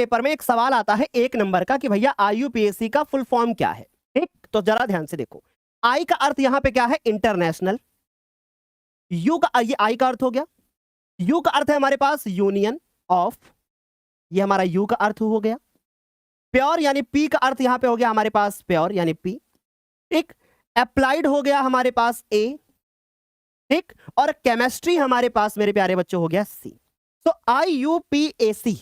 Paper में एक सवाल आता है 1 नंबर का कि भैया IUPAC का फुल फॉर्म क्या है। ठीक, तो जरा ध्यान से देखो, आई का अर्थ यहां पे क्या है, इंटरनेशनल। यू का, ये आई का अर्थ हो गया। यू का अर्थ है हमारे पास यूनियन ऑफ, ये हमारा यू का अर्थ हो गया। प्योर यानी पी का अर्थ यहां पे हो गया हमारे पास प्योर यानी पी। ठीक, अप्लाइड हो गया हमारे पास ए। ठीक, और केमिस्ट्री हमारे पास मेरे प्यारे बच्चों हो गया सी। तो IUPAC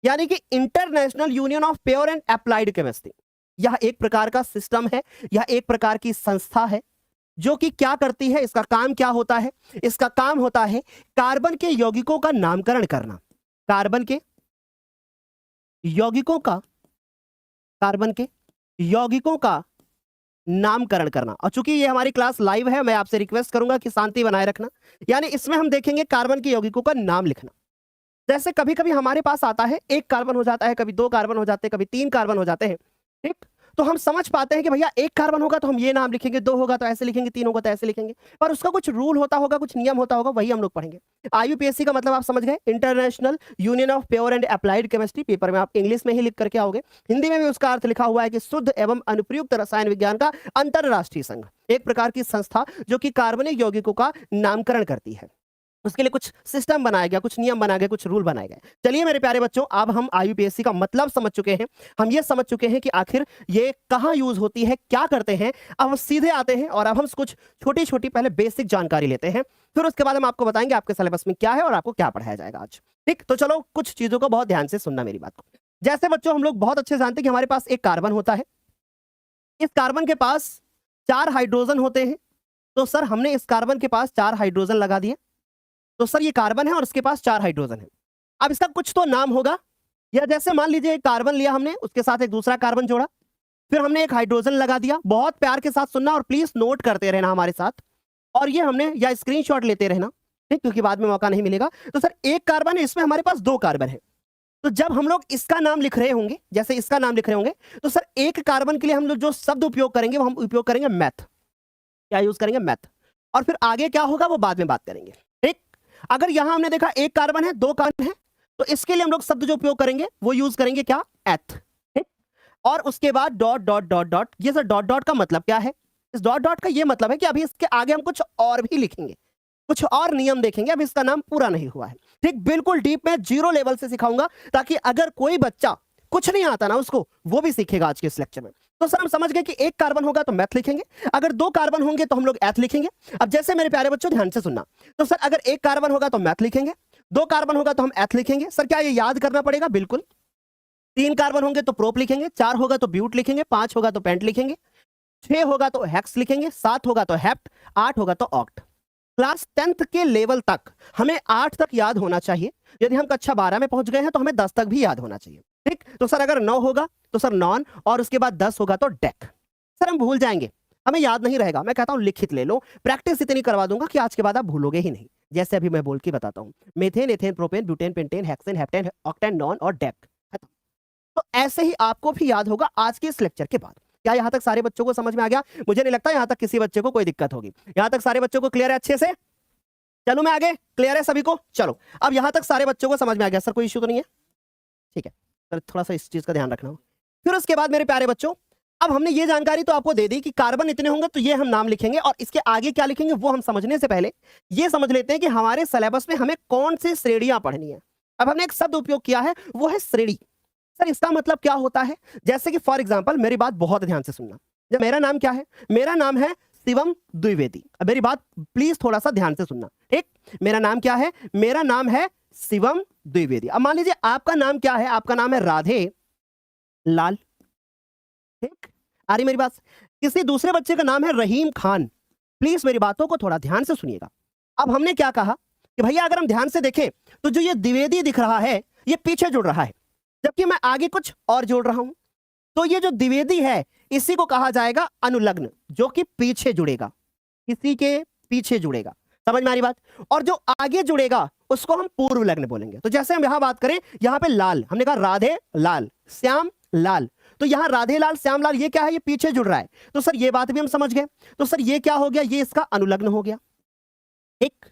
यानी कि international union of pure and applied chemistry, यह एक प्रकार का सिस्टम है, यह एक प्रकार की संस्था है जो कि क्या करती है, इसका काम क्या होता है, इसका काम होता है कार्बन के यौगिकों का नामकरण करना। कार्बन के यौगिकों का, कार्बन के यौगिकों का नामकरण करना। और चूंकि ये हमारी क्लास लाइव है, मैं आपसे रिक्वेस्ट करूंगा कि शांति बनाए रखना। यानी इसमें हम देखेंगे कार्बन के यौगिकों का नाम लिखना। जैसे कभी कभी हमारे पास आता है 1 कार्बन हो जाता है, कभी 2 कार्बन हो जाते हैं, कभी 3 कार्बन हो जाते हैं। ठीक, तो हम समझ पाते हैं कि भैया 1 कार्बन होगा तो हम ये नाम लिखेंगे, 2 होगा तो ऐसे लिखेंगे, 3 होगा तो ऐसे लिखेंगे। पर उसका कुछ रूल होता होगा, कुछ नियम होता होगा, वही हम लोग पढ़ेंगे। IUPAC का मतलब आप समझ गए, international union of pure and applied chemistry. Paper में आप इंग्लिश में ही लिख करके आओगे, हिंदी में भी उसका अर्थ लिखा हुआ है कि शुद्ध एवं अनुप्रयुक्त रसायन विज्ञान का अंतरराष्ट्रीय संघ, एक प्रकार की संस्था जो कि कार्बनिक यौगिकों का नामकरण करती है। उसके लिए कुछ सिस्टम बनाया गया, कुछ नियम बनाए गए, कुछ रूल बनाए गए। चलिए मेरे प्यारे बच्चों, अब हम IUPAC का मतलब समझ चुके हैं, हम ये समझ चुके हैं कि आखिर ये कहाँ यूज होती है, क्या करते हैं। अब हम सीधे आते हैं और अब हम कुछ छोटी छोटी पहले बेसिक जानकारी लेते हैं, फिर उसके बाद हम आपको बताएंगे आपके सिलेबस में क्या है और आपको क्या पढ़ाया जाएगा आज। ठीक, तो चलो कुछ चीजों को बहुत ध्यान से सुनना मेरी बात को। जैसे बच्चों हम लोग बहुत अच्छे जानते हैं कि हमारे पास एक कार्बन होता है, इस कार्बन के पास 4 हाइड्रोजन होते हैं। तो सर हमने इस कार्बन के पास 4 हाइड्रोजन लगा दिए, तो सर ये कार्बन है और इसके पास 4 हाइड्रोजन है। अब इसका कुछ तो नाम होगा, या जैसे मान लीजिए एक कार्बन लिया हमने, उसके साथ एक दूसरा कार्बन जोड़ा, फिर हमने एक हाइड्रोजन लगा दिया। बहुत प्यार के साथ सुनना और प्लीज नोट करते रहना हमारे साथ, और ये हमने या स्क्रीनशॉट लेते रहना, ठीक, क्योंकि बाद में मौका नहीं मिलेगा। तो सर एक कार्बन है, इसमें हमारे पास 2 कार्बन है। तो जब हम लोग इसका नाम लिख रहे होंगे, जैसे इसका नाम लिख रहे होंगे, तो सर एक कार्बन के लिए हम लोग जो शब्द उपयोग करेंगे वो हम उपयोग करेंगे मैथ। क्या यूज करेंगे? मैथ। और फिर आगे क्या होगा वो बाद में बात करेंगे। ठीक, अगर यहां हमने देखा 1 कार्बन है, 2 कार्बन है, तो इसके लिए हम लोग शब्द जो उपयोग करेंगे वो यूज करेंगे क्या? एथ। ठीक, और उसके बाद डॉट डॉट डॉट डॉट। ये सर डॉट डॉट का मतलब क्या है? इस डॉट डॉट का ये मतलब है कि अभी इसके आगे हम कुछ और भी लिखेंगे, कुछ और नियम देखेंगे, अभी इसका नाम पूरा नहीं हुआ है। ठीक, बिल्कुल डीप में 0 लेवल से सिखाऊंगा, ताकि अगर कोई बच्चा कुछ नहीं आता ना उसको, वो भी सीखेगा आज के इस लेक्चर में। तो सर हम समझ गए कि 1 कार्बन होगा तो मैथ लिखेंगे, अगर 2 कार्बन होंगे तो हम लोग एथ लिखेंगे। अब जैसे मेरे प्यारे बच्चों ध्यान से सुनना, तो सर अगर 1 कार्बन होगा तो मैथ लिखेंगे, 2 कार्बन होगा तो हम एथ लिखेंगे। सर क्या ये याद करना पड़ेगा? बिल्कुल। 3 कार्बन होंगे तो प्रोप लिखेंगे, 4 होगा तो ब्यूट लिखेंगे, 5 होगा तो पेंट लिखेंगे, 6 होगा तो हेक्स लिखेंगे, 7 होगा तो हेप्ट, 8 होगा तो ऑक्ट। क्लास 10th के लेवल तक हमें 8 तक याद होना चाहिए। यदि हम कक्षा 12 में पहुंच गए हैं तो हमें 10 तक भी याद होना चाहिए। ठीक, तो सर अगर 9 होगा तो सर नॉन, और उसके बाद 10 होगा तो डेक। सर हम भूल जाएंगे, हमें याद नहीं रहेगा। मैं कहता हूं लिखित ले लो, प्रैक्टिस इतनी करवा दूंगा कि आज के बाद आप भूलोगे ही नहीं। जैसे अभी मैं बोल के बताता हूं, methane, ethane, propane, butane, pentane, hexane, heptane, octane, non और डेक। तो ऐसे ही आपको भी याद होगा आज के इस लेक्चर के बाद। क्या यहां तक सारे बच्चों को समझ में आ गया? मुझे नहीं लगता यहां तक किसी बच्चे को कोई दिक्कत होगी। यहां तक सारे बच्चों को क्लियर है अच्छे से? चलो मैं आगे, क्लियर है सभी को? चलो अब यहां तक सारे बच्चों को समझ में आ गया। सर कोई इश्यू तो नहीं है? ठीक है, सर थोड़ा सा इस चीज का ध्यान रखना हो। फिर उसके बाद मेरे प्यारे बच्चों, अब हमने ये जानकारी तो आपको दे दी कि कार्बन इतने होंगे तो ये हम नाम लिखेंगे, और इसके आगे क्या लिखेंगे वो हम समझने से पहले ये समझ लेते हैं कि हमारे सिलेबस में हमें कौन सी श्रेणियां पढ़नी है। अब हमने एक शब्द उपयोग किया है, वो है श्रेणी। सर इसका मतलब क्या होता है? जैसे कि फॉर एग्जाम्पल, मेरी बात बहुत ध्यान से सुनना। जब मेरा नाम क्या है? मेरा नाम है शिवम द्विवेदी। अब मेरी बात प्लीज थोड़ा सा ध्यान से सुनना। ठीक, मेरा नाम क्या है? मेरा नाम है शिवम द्विवेदी। अब मान लीजिए आपका नाम क्या है? आपका नाम है राधे लाल। ठीक, आ रही मेरी बात? किसी दूसरे बच्चे का नाम है रहीम खान। प्लीज मेरी बातों को थोड़ा ध्यान से सुनिएगा। अब हमने क्या कहा कि भैया अगर हम ध्यान से देखें तो जो ये द्विवेदी दिख रहा है ये पीछे जुड़ रहा है, जबकि मैं आगे कुछ और जोड़ रहा हूं। तो ये जो द्विवेदी है इसी को कहा जाएगा अनुलग्न, जो कि पीछे जुड़ेगा, किसी के पीछे जुड़ेगा। समझ में आ रही बात? और जो आगे जुड़ेगा उसको हम पूर्व लग्न बोलेंगे। तो जैसे हम यहां बात करें, यहां पे लाल, हमने कहा राधे लाल, श्याम लाल, तो यहां राधे लाल श्याम लाल ये क्या है? ये पीछे जुड़ रहा है। तो सर ये बात भी हम समझ गए। तो सर ये क्या हो गया? ये इसका अनुलग्न हो गया। ठीक,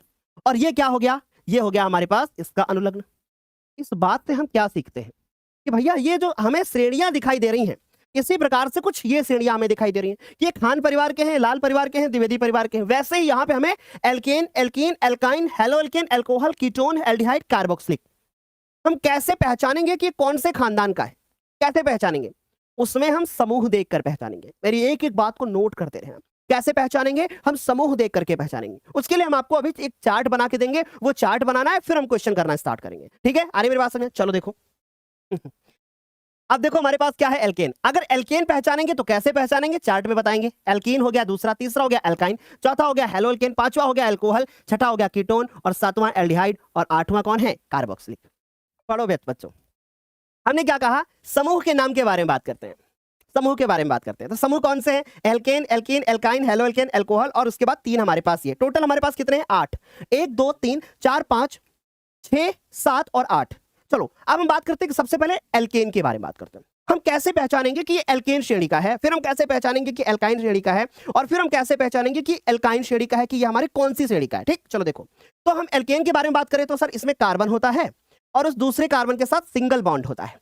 और ये क्या हो गया? ये हो गया हमारे पास इसका अनुलग्न। इस बात से हम क्या सीखते हैं? कि भैया ये जो हमें श्रेणियां दिखाई दे रही हैं, इसी प्रकार से कुछ ये श्रेणियां हमें दिखाई दे रही हैं कि ये खान परिवार के हैं, लाल परिवार के हैं, द्विवेदी परिवार के हैं। वैसे ही यहाँ पे हमें alkane, alkene, alkyne, halo alkane, alcohol, ketone, aldehyde, carboxylic, हम कैसे पहचानेंगे कि कौन से खानदान का है? कैसे पहचानेंगे? उसमें हम समूह देखकर पहचानेंगे। मेरी एक एक बात को नोट करते रहें। कैसे पहचानेंगे? हम समूह देख करके पहचानेंगे। उसके लिए हम आपको अभी एक चार्ट बना के देंगे, वो चार्ट बनाना है, फिर हम क्वेश्चन करना स्टार्ट करेंगे। ठीक है, आ रही मेरी बात समझ? चलो देखो अब देखो हमारे पास क्या है, एल्केन। अगर एल्केन पहचानेंगे तो कैसे पहचानेंगे? चार्ट में बताएंगे। एल्कीन हो गया दूसरा, तीसरा हो गया एल्काइन, चौथा हो गया हेलो एल्केन, पांचवा हो गया एल्कोहल, छठा हो गया कीटोन, और सातवां एल्डिहाइड, और आठवां कौन है? कार्बोक्सिलिक। पढ़ो बच्चों, हमने क्या कहा? समूह के नाम के बारे में बात करते हैं। समूह के बारे में बात करते हैं। तो समूह कौन से हैं? Alkane, alkene, alkyne, halo alkane, alcohol, और उसके बाद तीन हमारे पास ये। टोटल हमारे पास कितने हैं? 8। 1 2 3 4 5 6 7 और 8। चलो अब हम बात करते हैं कि सबसे पहले एल्केन के बारे में बात करते हैं। हम कैसे पहचानेंगे कि ये एल्केन श्रेणी का है, फिर हम कैसे पहचानेंगे कि एल्काइन श्रेणी का है, और फिर हम कैसे पहचानेंगे कि एल्काइन श्रेणी का है कि ये हमारी कौन सी श्रेणी का है। ठीक, चलो देखो, तो हम एल्केन के बारे में बात करें तो सर इसमें कार्बन होता है और उस दूसरे कार्बन के साथ सिंगल बॉन्ड होता है।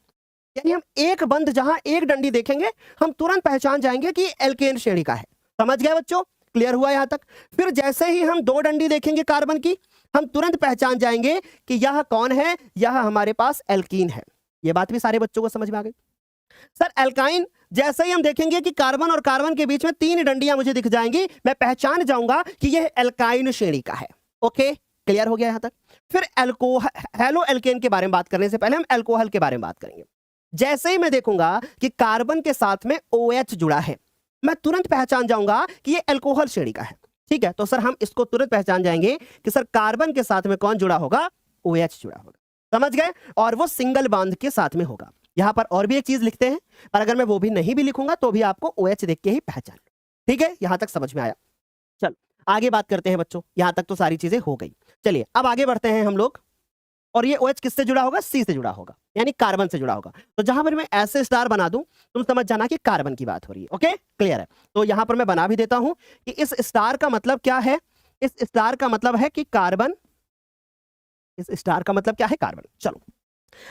यानी हम एक बंध, जहां एक डंडी देखेंगे हम तुरंत पहचान जाएंगे कि एल्केन श्रेणी का है। समझ गए बच्चों? क्लियर हुआ यहां तक? फिर जैसे ही हम 2 डंडी देखेंगे कार्बन की, हम तुरंत पहचान जाएंगे कि यह कौन है, यह हमारे पास एल्कीन है। यह बात भी सारे बच्चों को समझ में आ गई? सर एल्काइन, जैसे ही हम देखेंगे कि कार्बन और कार्बन के बीच में 3 डंडियां मुझे दिख जाएंगी, मैं पहचान जाऊंगा कि यह एल्काइन श्रेणी का है। ओके, क्लियर हो गया यहां तक? फिर हेलो एल्केन के बारे में बात करने से पहले हम एल्कोहल के बारे में बात करेंगे। जैसे ही मैं देखूंगा कि कार्बन के साथ में OH जुड़ा है, मैं तुरंत पहचान जाऊंगा कि ये एल्कोहल श्रेणी का है। ठीक है, तो सर हम इसको तुरंत पहचान जाएंगे कि सर कार्बन के साथ में कौन जुड़ा होगा? OH जुड़ा होगा। समझ गए? और वो सिंगल बॉन्ड के साथ में होगा। यहां पर और भी एक चीज लिखते हैं, पर अगर मैं वो भी नहीं भी लिखूंगा तो भी आपको OH देख के ही पहचान लो। ठीक है, यहां तक समझ में आया? चलो आगे बात करते हैं बच्चों। यहां तक तो सारी चीजें हो गई। चलिए अब आगे बढ़ते हैं हम लोग। और ये OH किससे जुड़ा होगा? C से जुड़ा होगा, यानी कार्बन से जुड़ा होगा। तो जहां पर मैं ऐसे स्टार बना दूं, तुम समझ जाना कि कार्बन की बात हो रही है। ओके, क्लियर है? तो यहां पर मैं बना भी देता हूं कि इस स्टार का मतलब क्या है? इस स्टार का मतलब है कि कार्बन। इस स्टार का मतलब क्या है? कार्बन। चलो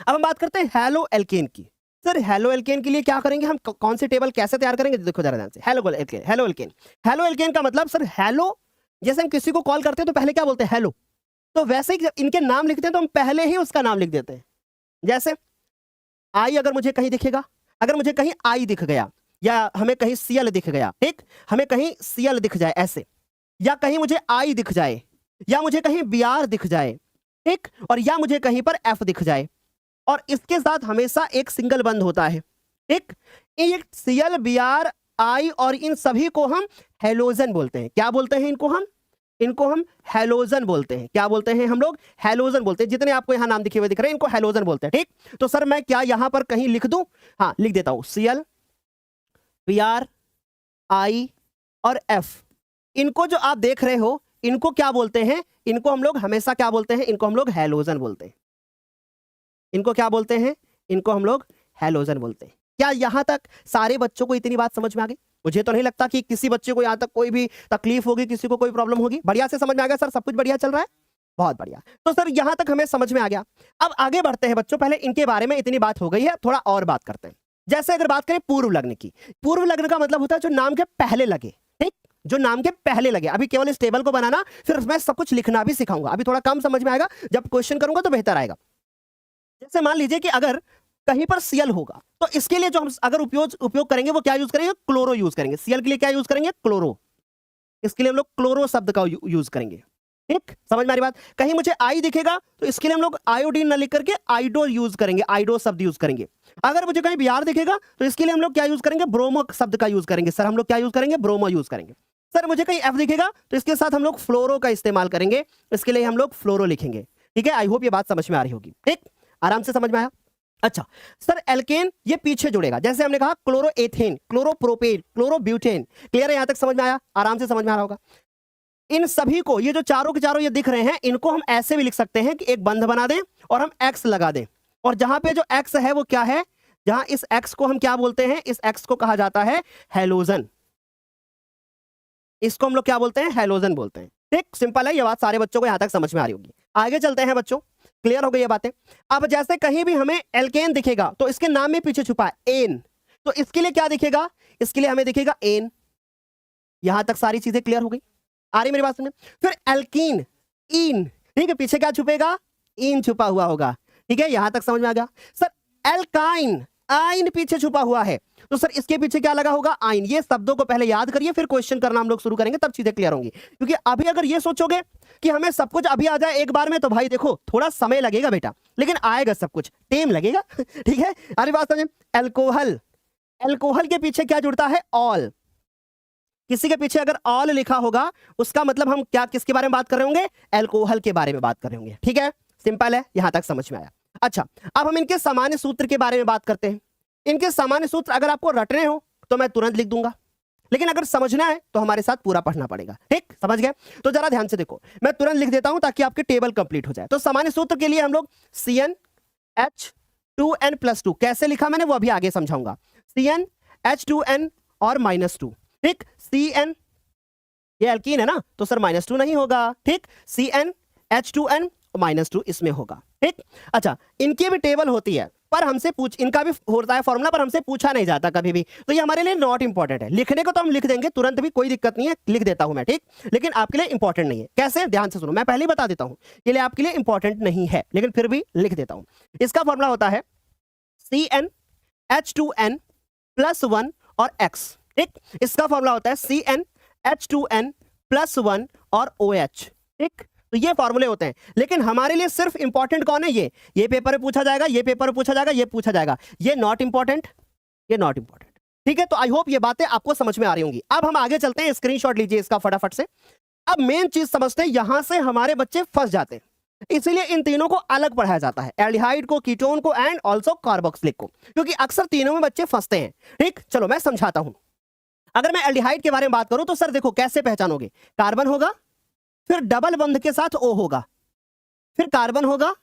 अब हम बात करते हैं हेलो एल्केन की। सर हेलो एल्केन के लिए क्या करेंगे हम? कौन सी टेबल कैसे तैयार करेंगे? देखो जरा ध्यान से। Halo alkane, halo alkane, halo alkane का मतलब सर हेलो, जैसे हम किसी को कॉल करते हैं तो पहले क्या बोलते हैं? हेलो। तो वैसे ही जब इनके नाम लिखते हैं तो हम पहले ही उसका नाम लिख देते हैं। जैसे आई अगर मुझे कहीं दिखेगा, अगर मुझे कहीं आई दिख गया, या हमें कहीं Cl दिख गया, ठीक, हमें कहीं Cl दिख जाए ऐसे, या कहीं मुझे आई दिख जाए, या मुझे कहीं Br दिख जाए, ठीक, और या मुझे कहीं पर F दिख जाए, और इसके साथ हमेशा एक सिंगल बंद होता है। ठीक, एक Cl, Br, I और इन सभी को हम हेलोजन बोलते हैं। क्या बोलते हैं इनको हम? इनको हम हेलोजन बोलते हैं। क्या बोलते हैं हम लोग? हेलोजन बोलते हैं। जितने आपको यहां नाम दिखे हुए दिख रहे हैं इनको हेलोजन बोलते हैं। ठीक, तो सर मैं क्या यहां पर कहीं लिख दूं? हाँ लिख देता हूं, Cl, Br, I और F। इनको जो आप देख रहे हो इनको क्या बोलते हैं? इनको हम लोग हमेशा क्या बोलते हैं? इनको हम लोग हेलोजन बोलते हैं। इनको क्या बोलते हैं? इनको हम लोग हेलोजन बोलते हैं। क्या यहां तक सारे बच्चों को इतनी बात समझ में आ गई? मुझे तो नहीं लगता कि किसी बच्चे को यहां तक कोई भी तकलीफ होगी, किसी को कोई प्रॉब्लम होगी। बढ़िया से समझ में आ गया सर? सब कुछ बढ़िया चल रहा है? बहुत बढ़िया। तो सर यहां तक हमें समझ में आ गया। अब आगे बढ़ते हैं बच्चों। पहले इनके बारे में इतनी बात हो गई है, थोड़ा और बात करते हैं। जैसे अगर बात करें पूर्व लग्न की। पूर्व लग्न का मतलब होता है जो नाम के पहले लगे। ठीक, जो नाम के पहले लगे। अभी केवल इस टेबल को बनाना, फिर मैं सब कुछ लिखना भी सिखाऊंगा। अभी थोड़ा कम समझ में आएगा, जब क्वेश्चन करूंगा तो बेहतर आएगा। जैसे मान लीजिए कि अगर कहीं पर Cl होगा तो इसके लिए जो हम अगर उपयोग करेंगे वो क्या यूज करेंगे? क्लोरो यूज करेंगे। Cl के लिए क्या यूज करेंगे? क्लोरो। इसके लिए हम लोग क्लोरो शब्द का यूज करेंगे। ठीक, समझ में आ रही बात? कहीं मुझे आई दिखेगा तो इसके लिए हम लोग आयोडीन न लिख करके आइडो यूज करेंगे, आइडो शब्द यूज करेंगे। अगर मुझे कहीं Br दिखेगा तो इसके लिए हम लोग क्या यूज करेंगे? ब्रोमो शब्द का यूज करेंगे। सर हम लोग क्या यूज करेंगे? ब्रोमो यूज करेंगे। सर मुझे कहीं F दिखेगा तो इसके साथ हम लोग फ्लोरो का इस्तेमाल करेंगे। इसके लिए हम लोग फ्लोरो लिखेंगे। ठीक है, आई होप ये बात समझ में आ रही होगी। ठीक, आराम से समझ में आया? अच्छा सर एल्केन ये पीछे जुड़ेगा। जैसे हमने कहा chloro ethane, chloro propane, chloro butane. Clear है? यहां तक समझ में आया? आराम से समझ में आ रहा होगा। इन सभी को, ये जो चारों के चारों ये दिख रहे हैं, इनको हम ऐसे भी लिख सकते हैं कि एक बंध बना दें और हम X लगा दें। और जहां पे जो X है वो क्या है? जहां इस X को हम क्या बोलते हैं? इस X को कहा जाता है हेलोजन। इसको हम लोग क्या बोलते हैं? हेलोजन बोलते हैं। ठीक, सिंपल है, ये बात सारे बच्चों को यहां तक समझ में आ रही होगी। आगे चलते हैं बच्चों। क्लियर हो गई ये बातें। अब जैसे कहीं भी हमें एल्केन दिखेगा तो इसके नाम में पीछे छुपा है एन, तो इसके लिए क्या दिखेगा, इसके लिए हमें दिखेगा एन। यहां तक सारी चीजें क्लियर हो गई, आ रही मेरी बात समझ। फिर एल्कीन, इन, ठीक है, पीछे क्या छुपेगा, इन छुपा हुआ होगा, ठीक है, यहां तक समझ में आ गया। सर एल्काइन, आइन पीछे छुपा हुआ है, तो सर इसके पीछे क्या लगा होगा, आइन। ये शब्दों को पहले याद करिए, फिर क्वेश्चन करना हम लोग शुरू करेंगे, तब चीजें क्लियर होंगी। क्योंकि अभी अगर ये सोचोगे कि हमें सब कुछ अभी आ जाए एक बार में, तो भाई देखो थोड़ा समय लगेगा बेटा, लेकिन आएगा सब कुछ, टेम लगेगा ठीक है। अरे बात समझे। एल्कोहल, एल्कोहल के पीछे क्या जुड़ता है, ऑल। किसी के पीछे अगर ऑल लिखा होगा उसका मतलब हम क्या, किसके बारे में बात कर रहे होंगे, एल्कोहल के बारे में बात कर रहे होंगे, ठीक है, सिंपल है, यहां तक समझ में आया। अच्छा, अब हम इनके सामान्य सूत्र के बारे में बात करते हैं। इनके सामान्य सूत्र अगर आपको रटने हो तो मैं तुरंत लिख दूंगा, लेकिन अगर समझना है तो हमारे साथ पूरा पढ़ना पड़ेगा, ठीक, समझ गए। तो जरा ध्यान से देखो, मैं तुरंत लिख देता हूं ताकि आपकी टेबल कंप्लीट हो जाए। तो सामान्य सूत्र के लिए हम लोग CnH2n+2, कैसे लिखा मैंने वो अभी आगे समझाऊंगा। CnH2n और -2, ठीक, Cn ये एल्कीन है ना, तो सर -2 नहीं होगा, ठीक, CnH2n -2 इसमें होगा, ठीक। अच्छा, इनकी भी टेबल होती है पर हमसे इनका भी होता है फॉर्मूला, पर हमसे पूछा नहीं जाता कभी भी, तो ये हमारे लिए नॉट इंपॉर्टेंट है। लिखने को तो हम लिख देंगे तुरंत भी, कोई दिक्कत नहीं है, लिख देता हूं मैं, ठीक, लेकिन आपके लिए इंपॉर्टेंट नहीं है। कैसे, ध्यान से सुनो, मैं पहले ही बता देता हूं, ये लिए आपके लिए इंपॉर्टेंट नहीं है, लेकिन फिर भी लिख देता हूं। इसका फॉर्मूला होता है CnH2n+1 और X, ठीक, इसका फॉर्मूला होता है CnH2n+1 और OH, ठीक। तो ये फॉर्मूले होते हैं, लेकिन हमारे लिए सिर्फ इंपॉर्टेंट कौन है, ये पेपर में पूछा जाएगा, ये पेपर में पूछा जाएगा, ये पूछा जाएगा, ये नॉट इंपॉर्टेंट, ये नॉट इंपॉर्टेंट, ठीक है। तो आई होप ये बातें आपको समझ में आ रही होंगी। अब हम आगे चलते हैं, स्क्रीनशॉट लीजिए इसका फटाफट से। अब मेन चीज समझते हैं, यहां से हमारे बच्चे फंस जाते हैं, इसलिए इन तीनों को अलग पढ़ाया जाता है, एल्डिहाइड को, कीटोन को एंड ऑल्सो कार्बोक्सिलिक को, क्योंकि अक्सर तीनों में बच्चे फंसते हैं, ठीक। चलो मैं समझाता हूं। अगर मैं एल्डिहाइड के बारे में बात करूं तो सर देखो कैसे पहचानोगे, कार्बन होगा, फिर डबल बॉन्ड के साथ O होगा, फिर कार्बन होगा,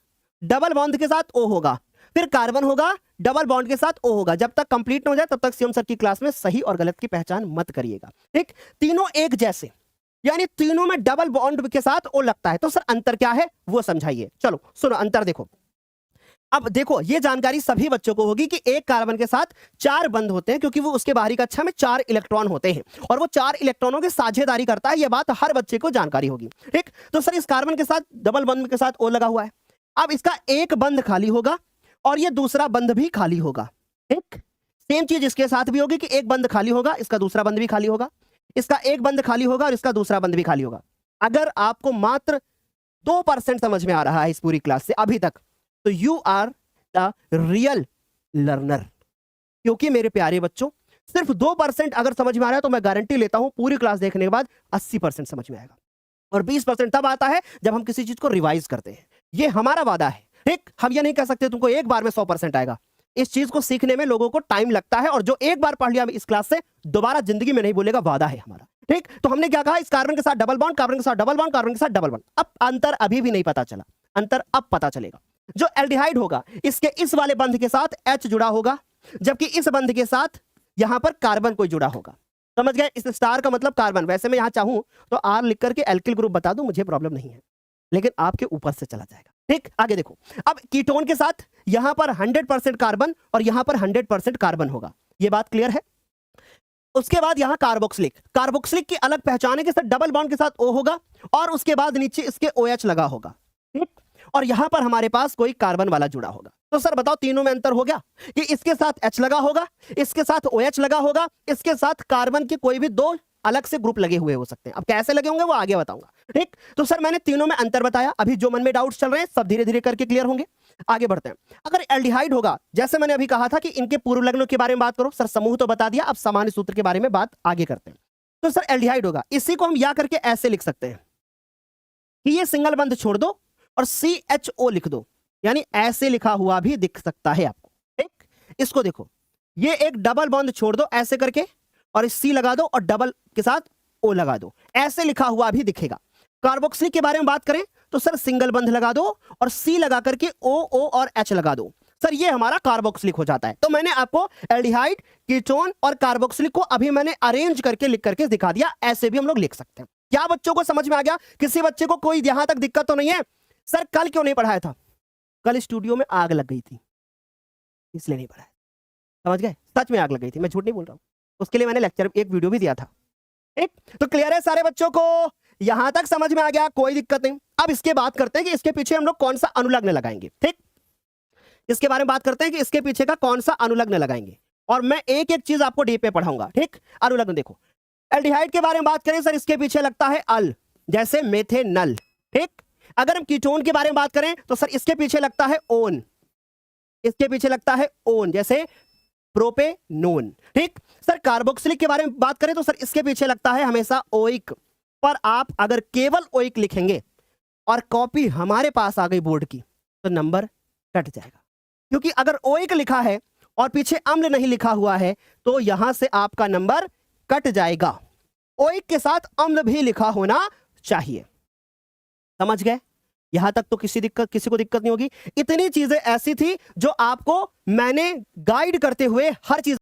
डबल बॉन्ड के साथ O होगा, फिर कार्बन होगा, डबल बॉन्ड के साथ O होगा। जब तक कंप्लीट न हो जाए तब तक शिवम सर की क्लास में सही और गलत की पहचान मत करिएगा, ठीक। तीनों एक जैसे, यानी तीनों में डबल बॉन्ड के साथ O लगता है, तो सर अंतर क्या है वो समझाइए। चलो सुनो अंतर देखो। अब देखो ये जानकारी सभी बच्चों को होगी कि एक कार्बन के साथ 4 बंध होते हैं, क्योंकि वो उसके बाहरी कक्षा में 4 इलेक्ट्रॉन होते हैं और वो 4 इलेक्ट्रॉनों की साझेदारी करता है, ये बात हर बच्चे को जानकारी होगी, ठीक। तो सर इस कार्बन के साथ डबल बंध के साथ O लगा हुआ है, अब इसका एक बंध खाली होगा और ये दूसरा बंध भी खाली होगा, ठीक। सेम चीज इसके साथ भी होगी कि एक बंध खाली होगा, इसका दूसरा बंध भी खाली होगा, इसका एक बंध खाली होगा और इसका दूसरा बंध भी खाली होगा। अगर आपको मात्र 2% समझ में आ रहा है इस पूरी क्लास से अभी तक, तो you are the real learner. क्योंकि मेरे प्यारे बच्चों सिर्फ 2% अगर समझ में आ रहा है तो मैं गारंटी लेता हूं पूरी क्लास देखने के बाद 80% समझ में आएगा, और 20% तब आता है जब हम किसी चीज को रिवाइज करते हैं। ये हमारा वादा है, ठीक। हम ये नहीं कह सकते तुमको एक बार में 100% आएगा, इस चीज को सीखने में लोगों को टाइम लगता है, और जो एक बार पढ़ लिया इस क्लास से दोबारा जिंदगी में नहीं बोलेगा, वादा है हमारा, ठीक। तो हमने क्या कहा, इस कार्बन के साथ डबल बॉन्ड, कार्बन के साथ डबल बॉन्ड, कार्बन के साथ डबल बॉन्ड। अब अंतर अभी भी नहीं पता चला, अंतर अब पता चलेगा। जो एल्डिहाइड होगा इसके इस वाले बंध के साथ H जुड़ा होगा, जबकि इस बंध के साथ यहां पर कार्बन कोई जुड़ा होगा, समझ गए। इस स्टार का मतलब कार्बन, वैसे मैं यहां चाहूं तो R लिख करके एल्किल ग्रुप बता दूं, मुझे प्रॉब्लम नहीं है, लेकिन आपके ऊपर से चला जाएगा, ठीक। आगे देखो, अब कीटोन के साथ यहां पर 100% कार्बन और यहां पर 100% कार्बन होगा, ये बात क्लियर है। उसके बाद यहां कार्बोक्सिलिक, कार्बोक्सिलिक की अलग पहचान है कि सर डबल बॉन्ड के साथ O होगा और उसके बाद नीचे इसके OH लगा होगा, ठीक। और यहां पर हमारे पास कोई कार्बन वाला जुड़ा होगा। तो सर बताओ तीनों में अंतर हो गया कि इसके साथ H लगा होगा, इसके साथ OH लगा होगा, इसके साथ कार्बन के कोई भी 2 अलग से ग्रुप लगे हुए हो सकते हैं। अब कैसे लगे होंगे वो आगे बताऊंगा, ठीक। तो सर मैंने तीनों में अंतर बताया, अभी जो मन में डाउट्स चल रहे हैं सब धीरे धीरे करके क्लियर होंगे। आगे बढ़ते हैं। अगर एल्डिहाइड होगा, जैसे मैंने अभी कहा था कि इनके पूर्व लग्नों के बारे में बात करो, सर समूह तो बता दिया, अब सामान्य सूत्र के बारे में बात आगे करते हैं। तो सर एल्डिहाइड होगा, इसी को हम या करके ऐसे लिख सकते हैं कि ये सिंगल बंध छोड़ दो और CHO लिख दो, यानी ऐसे लिखा हुआ भी दिख सकता है आपको, ठीक। इसको देखो, ये एक डबल बॉन्ड छोड़ दो ऐसे करके और इस C लगा दो और डबल के साथ O लगा दो, ऐसे लिखा हुआ भी दिखेगा। कार्बोक्सिलिक के बारे में बात करें तो सर सिंगल बंध लगा दो और C लगा करके O और H लगा दो, सर ये हमारा कार्बोक्सिलिक हो जाता है। तो मैंने आपको एल्डिहाइड, कीटोन और कार्बोक्सिलिक को अभी मैंने अरेंज करके लिख करके दिखा दिया, ऐसे भी हम लोग लिख सकते हैं। क्या बच्चों को समझ में आ गया? किसी बच्चे को कोई यहां तक दिक्कत तो नहीं है? सर कल क्यों नहीं पढ़ाया था? कल स्टूडियो में आग लग गई थी, इसलिए नहीं पढ़ा। समझ गए? सच में आग लग गई थी, मैं झूठ नहीं बोल रहा हूँ। उसके लिए मैंने लेक्चर एक वीडियो भी दिया था। ठीक, तो क्लियर है सारे बच्चों को? यहां तक समझ में आ गया, कोई दिक्कत नहीं। अब इसके बात करते हैं कि इसके पीछे हम लोग कौन सा अनुलग्न लगाएंगे। ठीक, इसके बारे में बात करते हैं कि इसके पीछे का कौन सा अनुलग्न लगाएंगे, और मैं एक एक चीज आपको डीप पे पढ़ाऊंगा। ठीक, अनुलग्न देखो, एल्डिहाइड के बारे में बात करें सर, इसके पीछे लगता है अल, जैसे मेथेनल। ठीक, अगर हम कीटोन के बारे में बात करें तो सर इसके पीछे लगता है ओन, इसके पीछे लगता है ओन, जैसे प्रोपेनोन। ठीक, सर कार्बोक्सिलिक के बारे में बात करें तो सर इसके पीछे लगता है हमेशा ओइक। पर आप अगर केवल ओइक लिखेंगे और कॉपी हमारे पास आ गई बोर्ड की तो नंबर कट जाएगा, क्योंकि अगर ओइक लिखा है और पीछे अम्ल नहीं लिखा हुआ है तो यहां से आपका नंबर कट जाएगा। ओइक के साथ अम्ल भी लिखा होना चाहिए। समझ गए? यहां तक तो किसी को दिक्कत नहीं होगी। इतनी चीजें ऐसी थी जो आपको मैंने गाइड करते हुए हर चीज